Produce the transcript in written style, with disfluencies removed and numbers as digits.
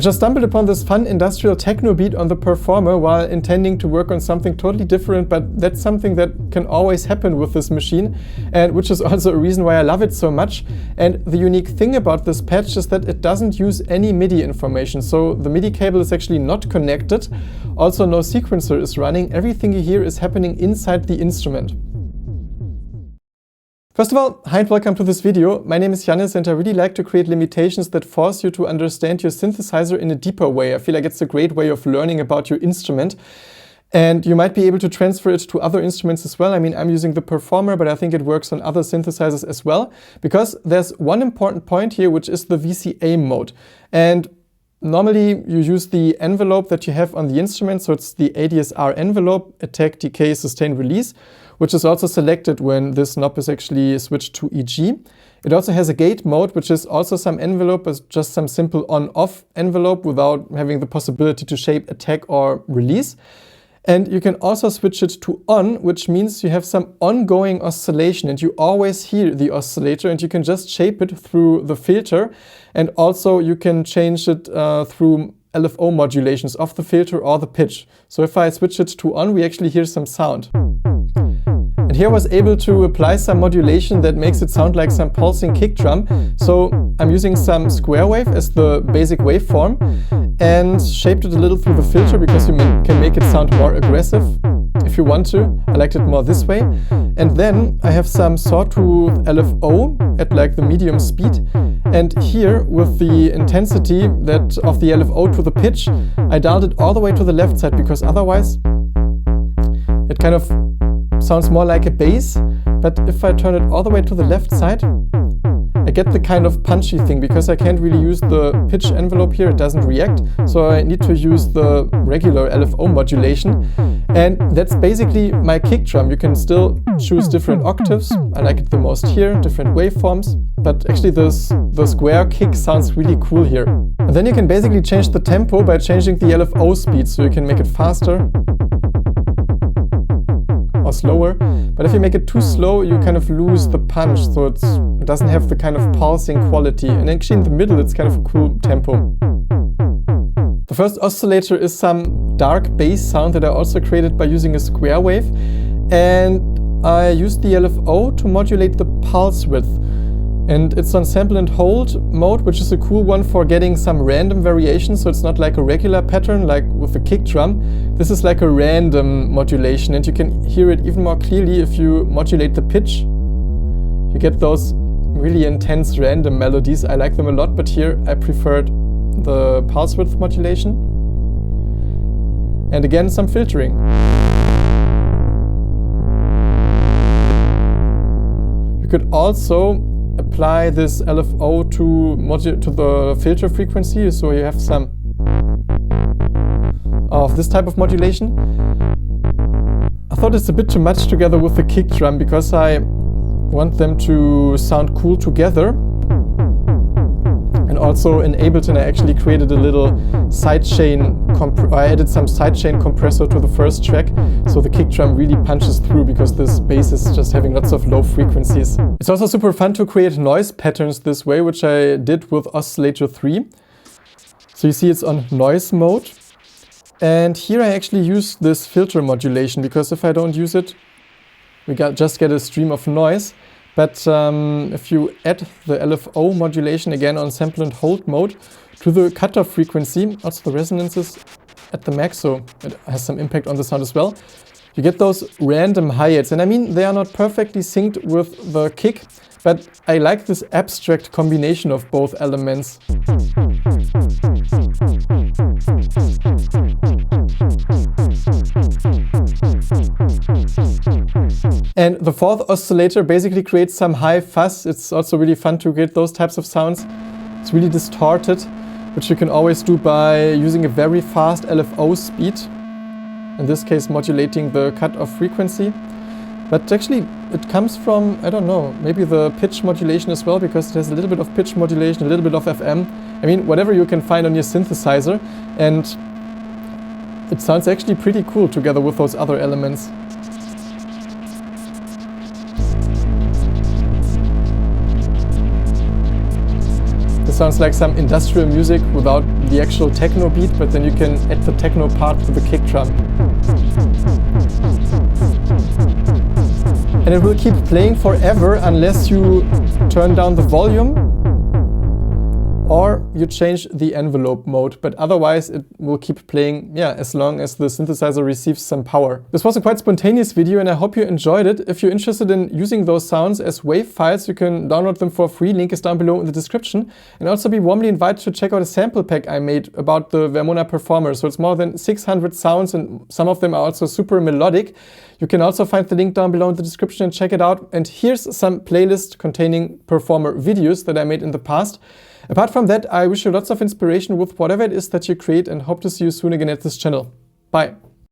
just stumbled upon this fun industrial techno beat on the Perfourmer while intending to work on something totally different, but that's something that can always happen with this machine, and which is also a reason why I love it so much. And the unique thing about this patch is that it doesn't use any MIDI information, so the MIDI cable is actually not connected. Also, no sequencer is running. Everything you hear is happening inside the instrument. First of all, hi and welcome to this video. My name is Jannis and I really like to create limitations that force you to understand your synthesizer in a deeper way. I feel like it's a great way of learning about your instrument. And you might be able to transfer it to other instruments as well. I mean, I'm using the Perfourmer, but I think it works on other synthesizers as well. Because there's one important point here, which is the VCA mode. And normally you use the envelope that you have on the instrument. So it's the ADSR envelope, attack, decay, sustain, release, which is also selected when this knob is actually switched to EG. It also has a gate mode, which is also some envelope, but just some simple on-off envelope without having the possibility to shape attack or release. And you can also switch it to on, which means you have some ongoing oscillation and you always hear the oscillator and you can just shape it through the filter. And also you can change it through LFO modulations of the filter or the pitch. So if I switch it to on, we actually hear some sound. And here I was able to apply some modulation that makes it sound like some pulsing kick drum. So I'm using some square wave as the basic waveform and shaped it a little through the filter because you can make it sound more aggressive if you want to. I liked it more this way. And then I have some sawtooth LFO at like the medium speed. And here with the intensity that of the LFO to the pitch, I dialed it all the way to the left side because otherwise it kind of sounds more like a bass, but if I turn it all the way to the left side, I get the kind of punchy thing because I can't really use the pitch envelope here, it doesn't react, so I need to use the regular LFO modulation. And that's basically my kick drum. You can still choose different octaves. I like it the most here, different waveforms, but actually the square kick sounds really cool here. And then you can basically change the tempo by changing the LFO speed, so you can make it faster or slower, but if you make it too slow you kind of lose the punch, so it doesn't have the kind of pulsing quality, and actually in the middle it's kind of a cool tempo. The first oscillator is some dark bass sound that I also created by using a square wave, and I used the LFO to modulate the pulse width. And it's on sample and hold mode, which is a cool one for getting some random variations. So it's not like a regular pattern like with the kick drum. This is like a random modulation and you can hear it even more clearly if you modulate the pitch. You get those really intense random melodies. I like them a lot, but here I preferred the pulse width modulation. And again, some filtering. You could also apply this LFO to the filter frequency, so you have some of this type of modulation. I thought it's a bit too much together with the kick drum because I want them to sound cool together. And also in Ableton I actually created a little sidechain, I added some sidechain compressor to the first track, so the kick drum really punches through because this bass is just having lots of low frequencies. It's also super fun to create noise patterns this way, which I did with Oscillator 3. So you see it's on noise mode. And here I actually use this filter modulation because if I don't use it, we just get a stream of noise. But if you add the LFO modulation again on sample and hold mode to the cutoff frequency, also the resonance is at the max, so it has some impact on the sound as well, you get those random hi-hats. And I mean, they are not perfectly synced with the kick, but I like this abstract combination of both elements. And the fourth oscillator basically creates some high fuzz. It's also really fun to create those types of sounds. It's really distorted, which you can always do by using a very fast LFO speed. In this case, modulating the cutoff frequency. But actually, it comes from, I don't know, maybe the pitch modulation as well, because it has a little bit of pitch modulation, a little bit of FM. I mean, whatever you can find on your synthesizer. And it sounds actually pretty cool together with those other elements. sounds like some industrial music without the actual techno beat, but then you can add the techno part with the kick drum. And it will keep playing forever unless you turn down the volume or you change the envelope mode, but otherwise it will keep playing, yeah, as long as the synthesizer receives some power. This was a quite spontaneous video and I hope you enjoyed it. If you're interested in using those sounds as WAV files, you can download them for free. Link is down below in the description. And also be warmly invited to check out a sample pack I made about the Vermona Perfourmer. So it's more than 600 sounds and some of them are also super melodic. You can also find the link down below in the description and check it out. And here's some playlist containing Perfourmer videos that I made in the past. Apart from that, I wish you lots of inspiration with whatever it is that you create and hope to see you soon again at this channel. Bye!